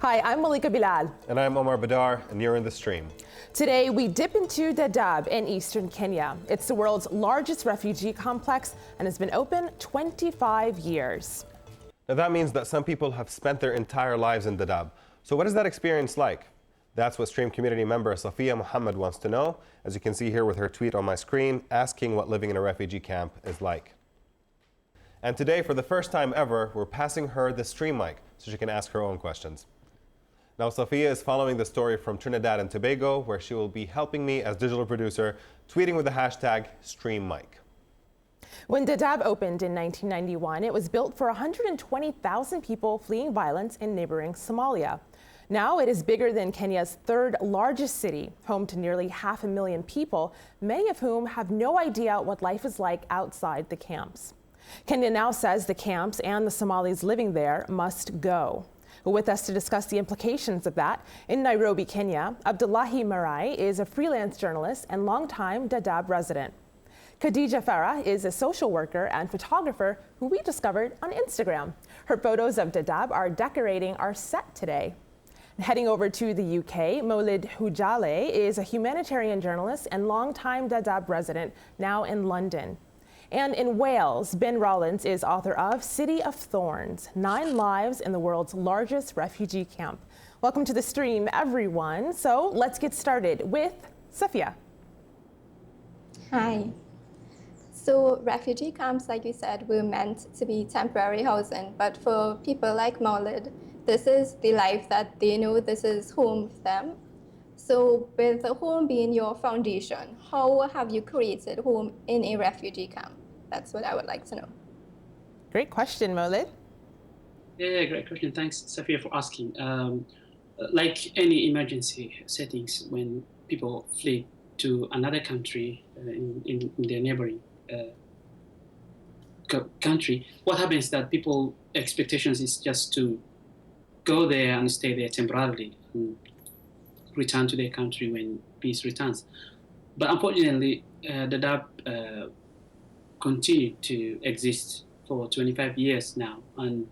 Hi, I'm Malika Bilal. And I'm Omar Badar, and you're in the stream. Today, we dip into Dadaab in eastern Kenya. It's the world's largest refugee complex and has been open 25 years. Now that means that some people have spent their entire lives in Dadaab. So what is that experience like? That's what Stream community member Safiya Muhammad wants to know, as you can see here with her tweet on my screen, asking what living in a refugee camp is like. And today, for the first time ever, we're passing her the stream mic so she can ask her own questions. Now, Safiya is following the story from Trinidad and Tobago, where she will be helping me as digital producer, tweeting with the hashtag StreamMic. When Dadaab opened in 1991, it was built for 120,000 people fleeing violence in neighboring Somalia. Now it is bigger than Kenya's third largest city, home to nearly 500,000 people, many of whom have no idea what life is like outside the camps. Kenya now says the camps and the Somalis living there must go. With us to discuss the implications of that, in Nairobi, Kenya, Abdullahi Marai is a freelance journalist and longtime Dadaab resident. Khadija Farah is a social worker and photographer who we discovered on Instagram. Her photos of Dadaab are decorating our set today. Heading over to the UK, Moulid Houjale is a humanitarian journalist and longtime Dadaab resident, now in London. And in Wales, Ben Rollins is author of City of Thorns, 9 Lives in the World's Largest Refugee Camp. Welcome to the stream, everyone. So let's get started with Safiya. Hi. So refugee camps, like you said, were meant to be temporary housing, but for people like Maulid, this is the life that they know, this is home for them. So with the home being your foundation, how have you created home in a refugee camp? That's what I would like to know. Great question, Moulid. Yeah, great question. Thanks, Safiya, for asking. Like any emergency settings, when people flee to another country in their neighboring country, what happens is that people expectations is just to go there and stay there temporarily and return to their country when peace returns. But unfortunately, Dadaab continued to exist for 25 years now, and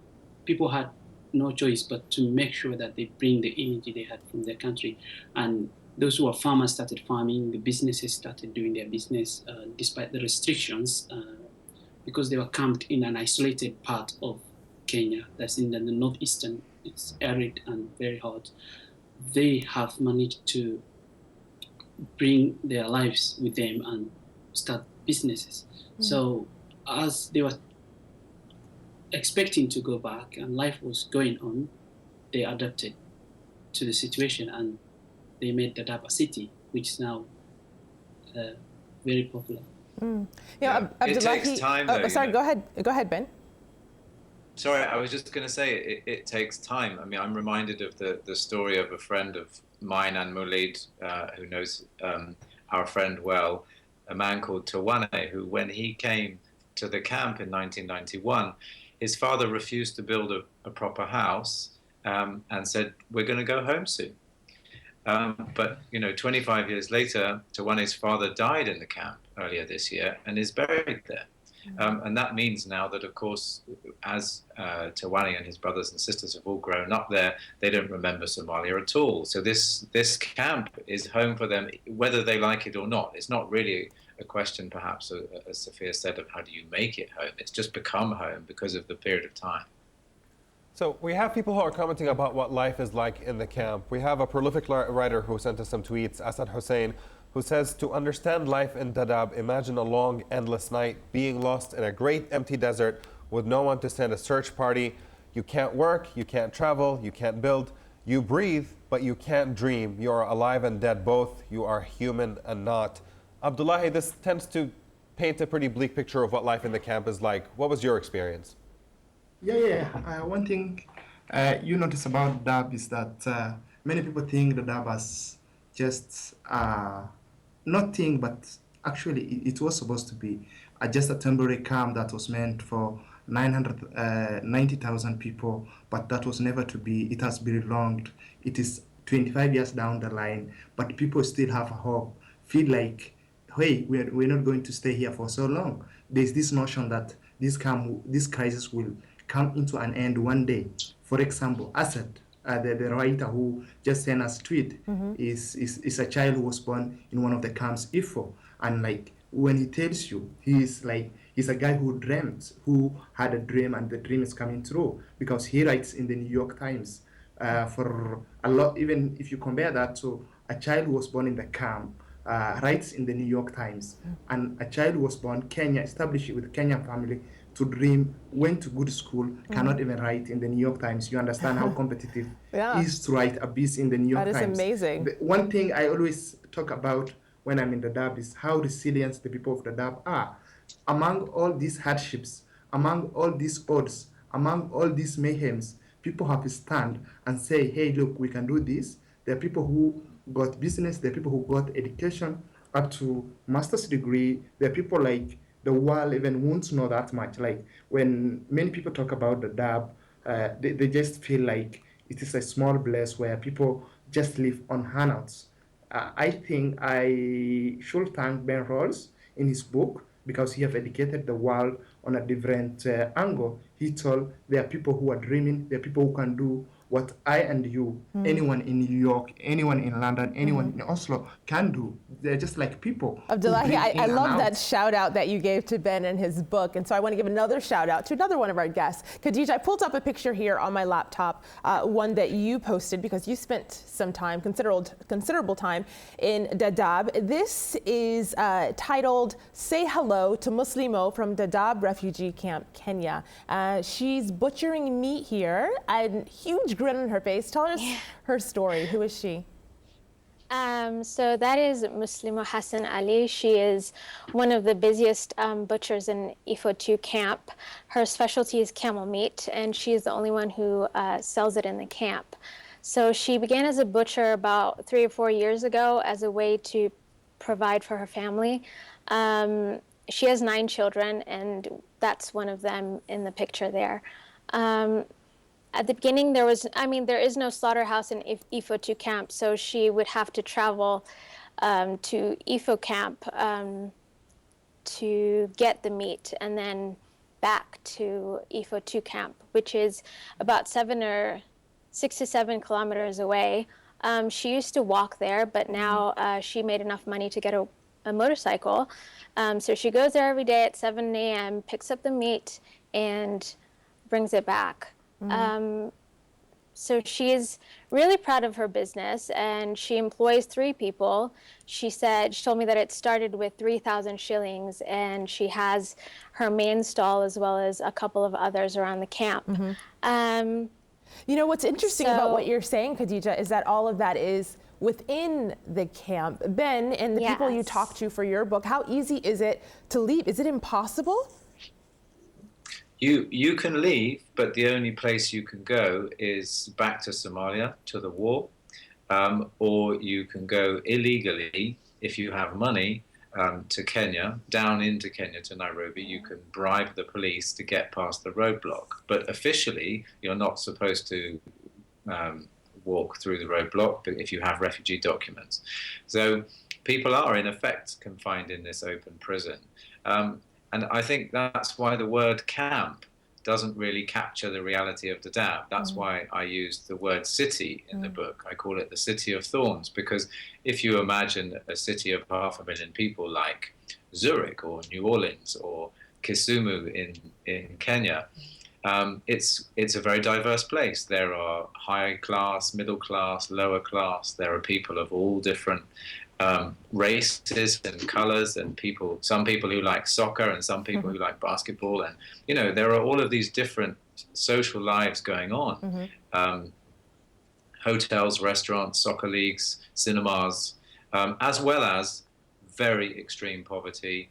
people had no choice but to make sure that they bring the energy they had from their country. And those who are farmers started farming, the businesses started doing their business despite the restrictions, because they were camped in an isolated part of Kenya that's in the northeastern. It's arid and very hot. They have managed to bring their lives with them and start businesses. So as they were expecting to go back and life was going on, they adapted to the situation and they made Dadaab a city, which is now very popular. Yeah, it takes time, though. Sorry, go ahead, Ben. Sorry, I was just going to say it takes time. I mean, I'm reminded of the story of a friend of mine and Moulid, who knows our friend well, a man called Tawane, who when he came to the camp in 1991, his father refused to build a proper house and said, "We're going to go home soon." But 25 years later, Tawane's father died in the camp earlier this year and is buried there. And that means now that, of course, as Tawane and his brothers and sisters have all grown up there, they don't remember Somalia at all. So this camp is home for them, whether they like it or not. It's not really a question, perhaps, as Safiya said, of how do you make it home. It's just become home because of the period of time. So we have people who are commenting about what life is like in the camp. We have a prolific writer who sent us some tweets, Asad Hussein, who says, to understand life in Dadaab, imagine a long, endless night, being lost in a great empty desert with no one to send a search party. You can't work, you can't travel, you can't build. You breathe, but you can't dream. You are alive and dead both. You are human and not. Abdullahi, this tends to paint a pretty bleak picture of what life in the camp is like. What was your experience? One thing you notice about Dadaab is that many people think Dadaab as just nothing, but actually it was supposed to be just a temporary camp that was meant for 990,000 people, but that was never to be. It has been prolonged. It is 25 years down the line, but people still have a hope, feel like, hey, we're not going to stay here for so long. There's this notion that this crisis will come into an end one day. For example, Assad, the writer who just sent us tweet is a child who was born in one of the camps, Ifo, and like when he tells you, he's a guy who dreams, who had a dream, and the dream is coming true because he writes in the New York Times for a lot. Even if you compare that to a child who was born in the camp, writes in the New York Times, and a child who was born Kenya, established with a Kenyan family, to dream, went to good school, cannot even write in the New York Times. You understand how competitive it is to write a piece in the New York Times. That is amazing. One thing I always talk about when I'm in Dadaab is how resilient the people of Dadaab are. Among all these hardships, among all these odds, among all these mayhems, people have to stand and say, hey, look, we can do this. There are people who got business, there are people who got education up to master's degree. There are people like the world even won't know that much. Like when many people talk about Dadaab, they just feel like it is a small place where people just live on handouts. I think I should thank Ben Rawls in his book because he have educated the world on a different angle. He told there are people who are dreaming, there are people who can do what I and you, anyone in New York, anyone in London, anyone in Oslo can do. They're just like people. Abdullahi, I love that shout out that you gave to Ben in his book. And so I want to give another shout out to another one of our guests. Khadija, I pulled up a picture here on my laptop, one that you posted because you spent some time, considerable time in Dadaab. This is titled Say Hello to Muslimo from Dadaab Refugee Camp, Kenya. She's butchering meat here, and huge grin on her face. Tell us her story. Who is she? So that is Muslimo Hassan Ali. She is one of the busiest butchers in Ifo 2 camp. Her specialty is camel meat, and she is the only one who sells it in the camp. So she began as a butcher about 3 or 4 years ago as a way to provide for her family. She has 9 children, and that's one of them in the picture there. At the beginning, there is no slaughterhouse in Ifo 2 camp, so she would have to travel to Ifo camp to get the meat, and then back to Ifo 2 camp, which is about 6 to 7 kilometers away. She used to walk there, but now she made enough money to get a motorcycle. So she goes there every day at 7 a.m., picks up the meat, and brings it back. So she is really proud of her business, and she employs 3 people. She told me that it started with 3,000 shillings, and she has her main stall as well as a couple of others around the camp. You know, what's interesting about what you're saying, Khadija, is that all of that is within the camp. Ben, and the people you talk to for your book, how easy is it to leave? Is it impossible? You can leave, but the only place you can go is back to Somalia, to the war, or you can go illegally, if you have money, to Kenya, down into Kenya to Nairobi. You can bribe the police to get past the roadblock. But officially, you're not supposed to walk through the roadblock if you have refugee documents. So people are, in effect, confined in this open prison. And I think that's why the word camp doesn't really capture the reality of Dadaab. That's why I used the word city in the book. I call it the city of thorns, because if you imagine a city of 500,000 people like Zurich or New Orleans or Kisumu in Kenya, it's a very diverse place. There are high class, middle class, lower class. There are people of all different races and colors, and some people who like soccer and some people who like basketball, and there are all of these different social lives going on. Hotels, restaurants, soccer leagues, cinemas, as well as very extreme poverty,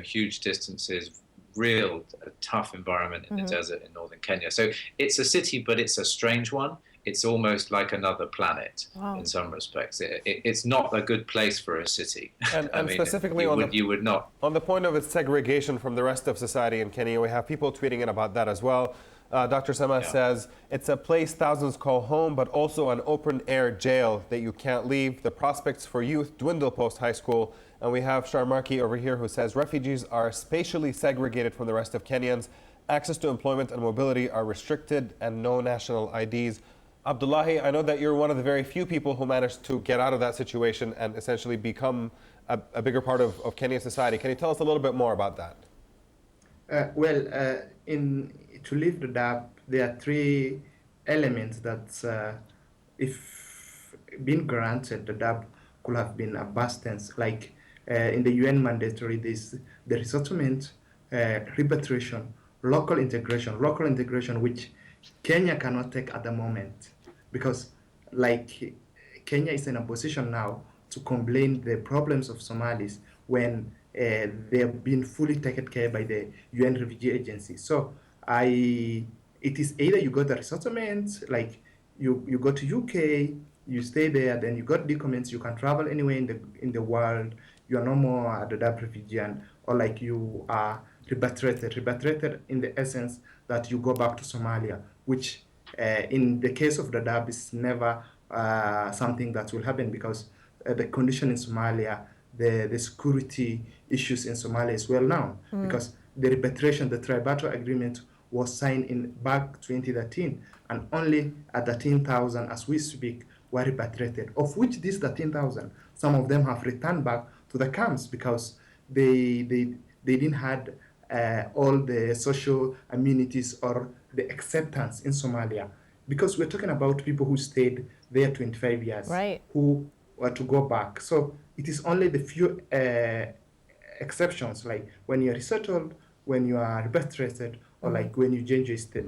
huge distances, real tough environment in the desert in northern Kenya. So it's a city, but it's a strange one. It's almost like another planet in some respects. It's not a good place for a city. And specifically on the point of its segregation from the rest of society in Kenya, we have people tweeting in about that as well. Dr. Sama says, it's a place thousands call home, but also an open-air jail that you can't leave. The prospects for youth dwindle post-high school. And we have Sharmarki over here who says, refugees are spatially segregated from the rest of Kenyans. Access to employment and mobility are restricted, and no national IDs. Abdullahi, I know that you're one of the very few people who managed to get out of that situation and essentially become a bigger part of Kenyan society. Can you tell us a little bit more about that? To leave the Dadaab, there are three elements that, if been granted, the Dadaab could have been a bustance. Like in the UN mandatory, this the resettlement, repatriation, local integration, which Kenya cannot take at the moment, because like Kenya is in a position now to complain the problems of Somalis when they have been fully taken care by the UN refugee agency. So it is either you got a resettlement, like you go to UK, you stay there, then you got documents, you can travel anywhere in the world. You are no more a Dadaab refugee, or like you are repatriated in the essence that you go back to Somalia, which in the case of Dadaab is never something that will happen, because the condition in Somalia, the security issues in Somalia is well known, because the repatriation, the trilateral agreement was signed in back 2013, and only 13,000 as we speak were repatriated, of which these 13,000, some of them have returned back to the camps because they didn't had all the social amenities or the acceptance in Somalia, because we're talking about people who stayed there 25 years, Right, who were to go back. So it is only the few exceptions, like when you're resettled, when you are repatriated, or like when you change your state,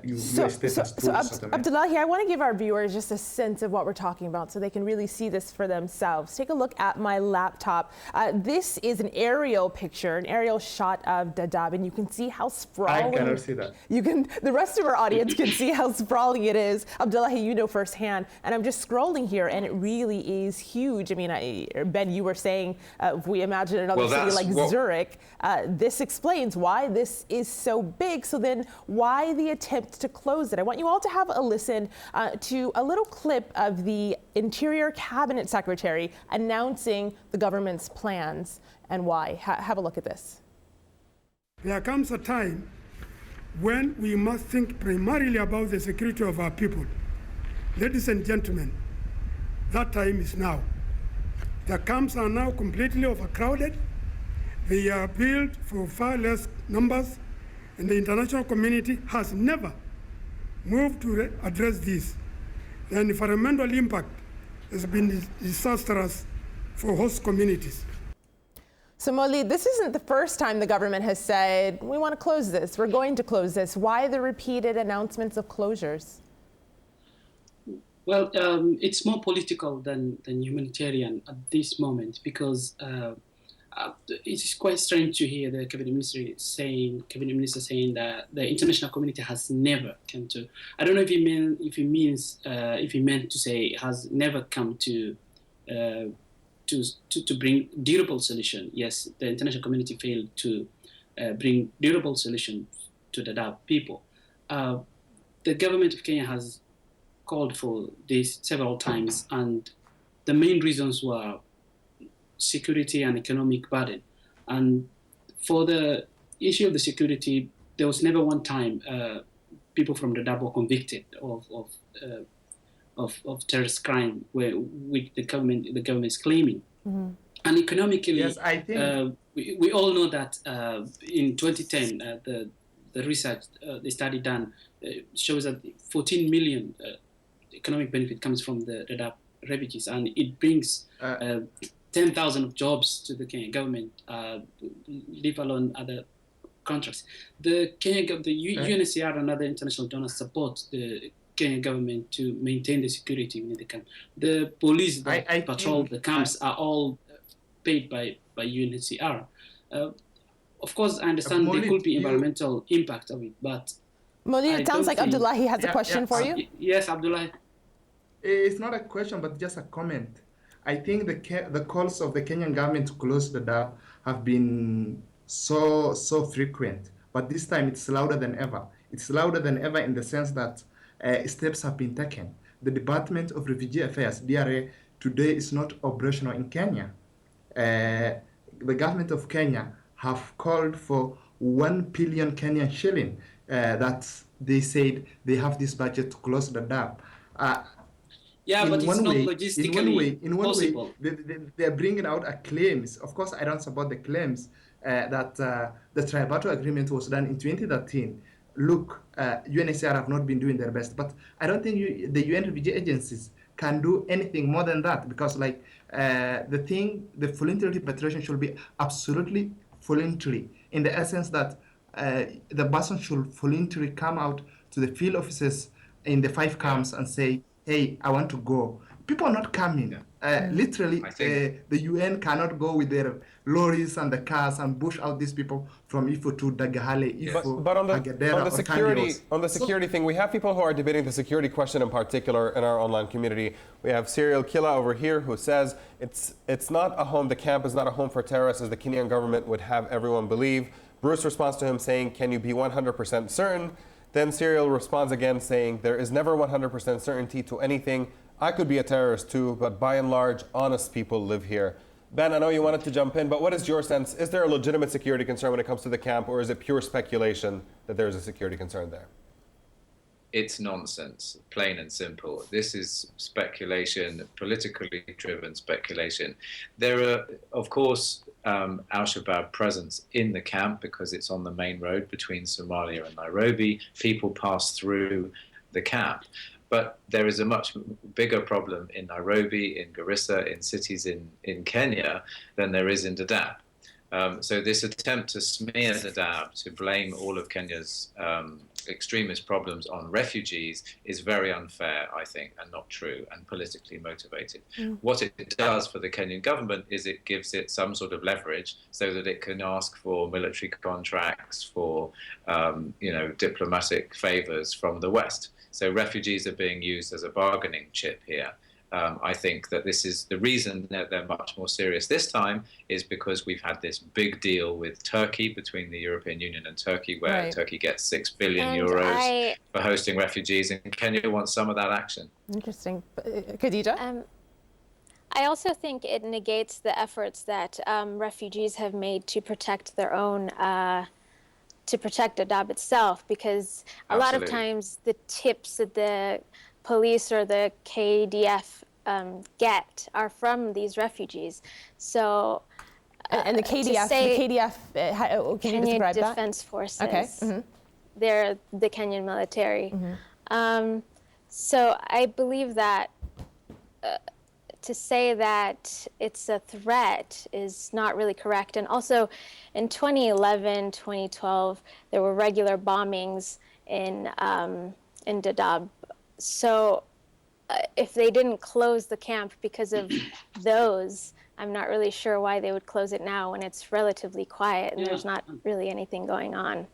your status to settlement. Abdullahi, I want to give our viewers just a sense of what we're talking about so they can really see this for themselves. Take a look at my laptop. This is an aerial picture, an aerial shot of Dadaab, and you can see how sprawling. I cannot see that. The rest of our audience can see how sprawling it is. Abdullahi, you know firsthand, and I'm just scrolling here, and it really is huge. I mean, Ben, you were saying if we imagine another city like Zurich, this explains why this is so big. So then why the attempt to close it? I want you all to have a listen to a little clip of the Interior Cabinet Secretary announcing the government's plans and why. Have a look at this. There comes a time when we must think primarily about the security of our people. Ladies and gentlemen, that time is now. The camps are now completely overcrowded. They are built for far less numbers, and the international community has never moved to address this. The environmental impact has been disastrous for host communities. So Maulid, this isn't the first time the government has said, we want to close this, we're going to close this. Why the repeated announcements of closures? Well, it's more political than humanitarian at this moment, because it's quite strange to hear the cabinet minister saying that the international community has never come to. I don't know if he meant to say has never come to bring durable solution. Yes, the international community failed to bring durable solution to the Dadaab people. The government of Kenya has called for this several times, and the main reasons were security and economic burden. And for the issue of the security, there was never one time people from Dadaab were convicted of terrorist crime, which the government is claiming. Mm-hmm. And economically, yes, I think we all know that in 2010 the research, the study done shows that 14 million economic benefit comes from the Dadaab refugees, and it brings 10,000 jobs to the Kenyan government, leave alone other contracts. The UNHCR and other international donors support the Kenyan government to maintain the security within the camp. The police that patrol the camps are all paid by UNHCR. Of course, I understand there could be environmental impact of it, but Maulid, it sounds like Abdullahi has a question for you. Yes, Abdullahi. It's not a question, but just a comment. I think the calls of the Kenyan government to close the Dadaab have been so frequent, but this time it's louder than ever. It's louder than ever in the sense that steps have been taken. The Department of Refugee Affairs, DRA, today is not operational in Kenya. The government of Kenya have called for 1 billion Kenyan shilling that they said they have this budget to close the dam. Yeah, but it's not logistically In one way, possible. they're bringing out a claims. Of course, I don't support the claims that the trilateral agreement was done in 2013. Look, UNHCR have not been doing their best, but I don't think the UN refugee agencies can do anything more than that, because like the voluntary repatriation should be absolutely voluntary, in the essence that the person should voluntarily come out to the field offices in the 5 camps and say, hey, I want to go. People are not coming. Literally, I think the UN cannot go with their lorries and the cars and push out these people from Ifo to Dagahale, Ifo, But on the Hagadera, or security Tandios. thing, we have people who are debating the security question in particular in our online community. We have Serial Killa over here who says it's not a home. The camp is not a home for terrorists, as the Kenyan government would have everyone believe. Bruce responds to him saying, "Can you be 100% certain?" Then Serial responds again saying, "There is never 100% certainty to anything. I could be a terrorist too, but by and large, honest people live here." Ben, I know you wanted to jump in, but what is your sense? Is there a legitimate security concern when it comes to the camp, or is it pure speculation that there is a security concern there? It's nonsense, plain and simple. This is speculation, politically driven speculation. There are, of course, al-Shabaab presence in the camp because it's on the main road between Somalia and Nairobi. People pass through the camp. But there is a much bigger problem in Nairobi, in Garissa, in cities in Kenya than there is in Dadaab. So this attempt to smear Dadaab, to blame all of Kenya's extremist problems on refugees is very unfair, I think, and not true, and politically motivated. What it does for the Kenyan government is it gives it some sort of leverage so that it can ask for military contracts, for diplomatic favors from the West. So refugees are being used as a bargaining chip here. I think that this is the reason that they're much more serious this time is because we've had this big deal with Turkey, between the European Union and Turkey, where Turkey gets 6 billion euros for hosting refugees, and Kenya wants some of that action. Interesting. Khadija? I also think it negates the efforts that refugees have made to protect their own to protect Dadaab itself, because a lot of times the tips that the police or the KDF get are from these refugees. So, and the KDF, can you describe that? Kenyan Defense Forces. Okay. They're the Kenyan military. So I believe that to say that it's a threat is not really correct. And also in 2011, 2012, there were regular bombings in Dadaab. So if they didn't close the camp because of those, I'm not really sure why they would close it now when it's relatively quiet and there's not really anything going on.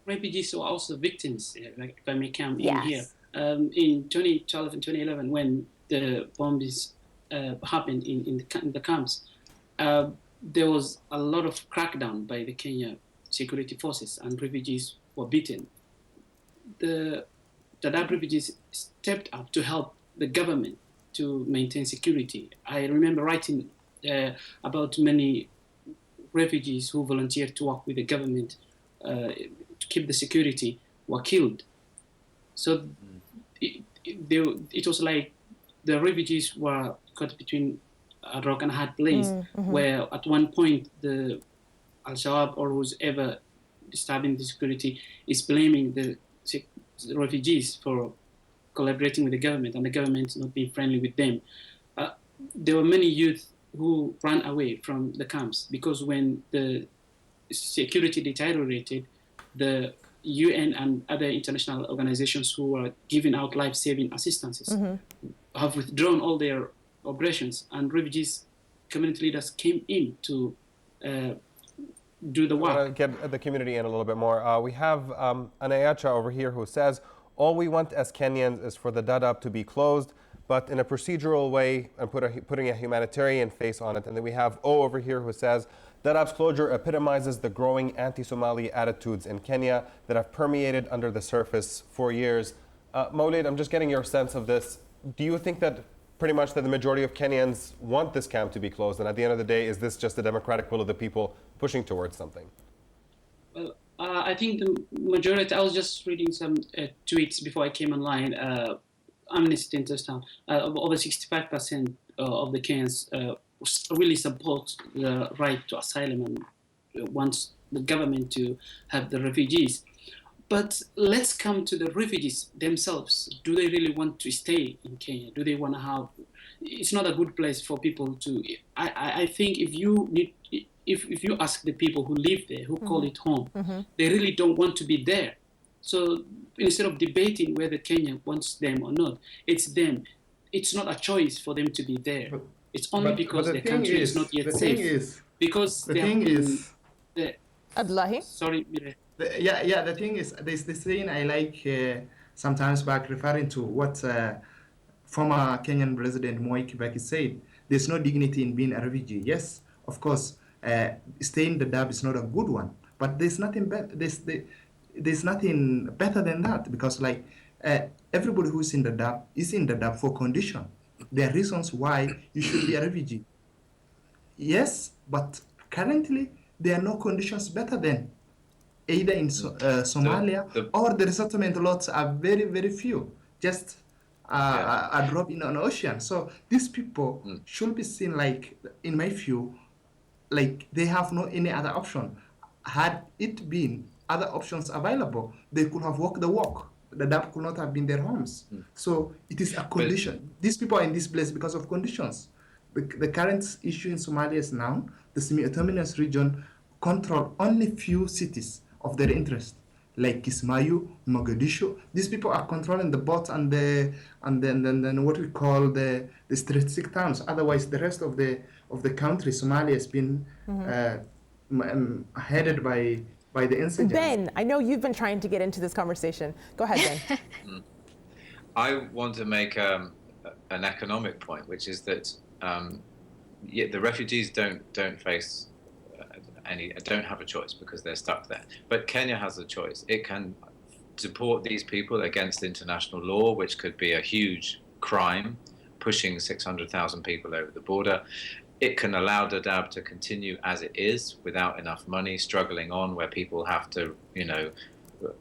Refugees are also victims, like if I may come in here. In 2012 and 2011, when the bombs happened in the camps, there was a lot of crackdown by the Kenya security forces, and refugees were beaten. The Dadaab refugees stepped up to help the government to maintain security. I remember writing about many refugees who volunteered to work with the government to keep the security were killed. So it was like the refugees were caught between a rock and a hard place, where at one point the Al-Shabaab or who's ever disturbing the security is blaming the refugees for collaborating with the government and the government not being friendly with them. There were many youth who ran away from the camps because when the security deteriorated, the UN and other international organizations who are giving out life-saving assistances have withdrawn all their operations, and refugees community leaders came in to do the work. I want to get the community in a little bit more. We have Anayacha over here who says, all we want as Kenyans is for the Dadaab to be closed, but in a procedural way and putting a humanitarian face on it. And then we have O over here who says, Dadaab's closure epitomizes the growing anti-Somali attitudes in Kenya that have permeated under the surface for years. Maulid, I'm just getting your sense of this. Do you think that pretty much that the majority of Kenyans want this camp to be closed? And at the end of the day, is this just the democratic will of the people pushing towards something? Well, I think the majority, I was just reading some tweets before I came online. Amnesty International, over 65% of the Kenyans really support the right to asylum and wants the government to have the refugees. But let's come to the refugees themselves. Do they really want to stay in Kenya? Do they want to have? It's not a good place for people to. I think if you need, if you ask the people who live there, who call it home, they really don't want to be there. So instead of debating whether Kenya wants them or not, it's them. It's not a choice for them to be there. It's only because the country is not yet safe. Because the thing is, Abdullahi? Sorry, Mire. The thing is, there's this thing I like sometimes back referring to what former Kenyan President Moi Kibaki said. There's no dignity in being a refugee. Yes, of course, staying in Dadaab is not a good one, but there's nothing better. There's nothing better than that, because like everybody who's in Dadaab is in Dadaab for condition. There are reasons why you should be a refugee. Yes, but currently there are no conditions better than either in Somalia or the resettlement lots are very, very few, just a drop in an ocean. So these people should be seen like, in my view, like they have no any other option. Had it been other options available, they could have walked the walk. The Dadaab could not have been their homes. So it is a condition. These people are in this place because of conditions. The current issue in Somalia is now the semi-autonomous region control only few cities of their interest, like Kismayu, Mogadishu. These people are controlling the ports and then what we call the strategic towns. Otherwise, the rest of the country, Somalia, has been headed by the insurgents. Ben, I know you've been trying to get into this conversation. Go ahead, Ben. I want to make an economic point, which is that the refugees don't face don't have a choice because they're stuck there. But Kenya has a choice. It can support these people against international law, which could be a huge crime, pushing 600,000 people over the border. It can allow Dadaab to continue as it is without enough money, struggling on, where people have to,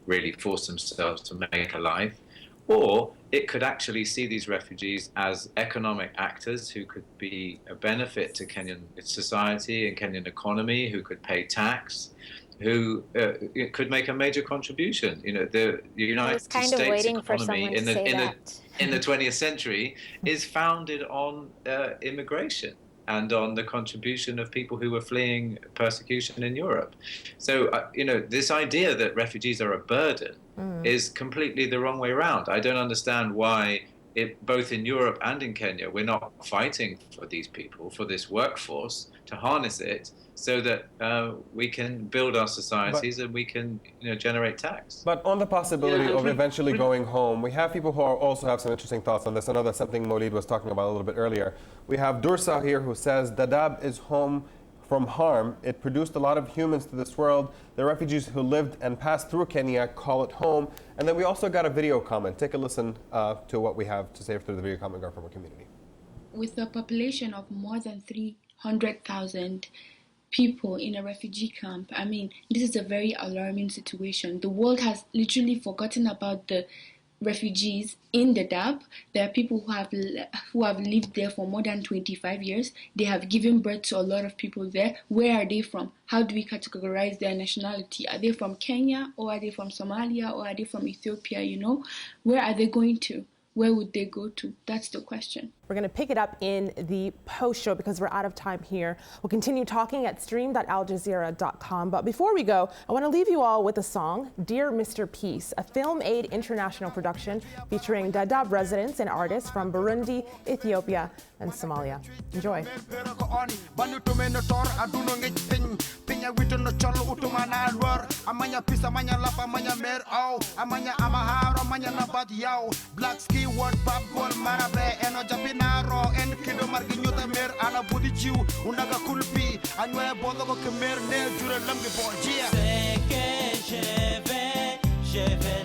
really force themselves to make a life. Or it could actually see these refugees as economic actors who could be a benefit to Kenyan society and Kenyan economy, who could pay tax, who could make a major contribution. The United States economy in the 20th century is founded on immigration and on the contribution of people who were fleeing persecution in Europe. So, this idea that refugees are a burden is completely the wrong way around. I don't understand why, both in Europe and in Kenya, we're not fighting for these people, for this workforce, to harness it so that we can build our societies and we can generate tax. But on the possibility of eventually going home, we have people who also have some interesting thoughts on this. I know that's something Molid was talking about a little bit earlier. We have Dursa here who says Dadaab is home from harm. It produced a lot of humans to this world. The refugees who lived and passed through Kenya call it home. And then we also got a video comment. Take a listen to what we have to say through the video comment from our community. With a population of more than 300,000 people in a refugee camp, I mean, this is a very alarming situation. The world has literally forgotten about the refugees in Dadaab. There are people who have lived there for more than 25 years. They have given birth to a lot of people there. Where are they from? How do we categorize their nationality? Are they from Kenya, or are they from Somalia, or are they from Ethiopia? Where are they going to? Where would they go to? That's the question. We're going to pick it up in the post show because we're out of time here. We'll continue talking at stream.aljazeera.com. But before we go, I want to leave you all with a song, Dear Mr. Peace, a Film Aid international production featuring Dadaab residents and artists from Burundi, Ethiopia, and Somalia. Enjoy. Naro en kido margi nyota mer ana budi jiu unaga kulpi anwe bodo ko kemer ne jure lamge bonjia c'est que je vais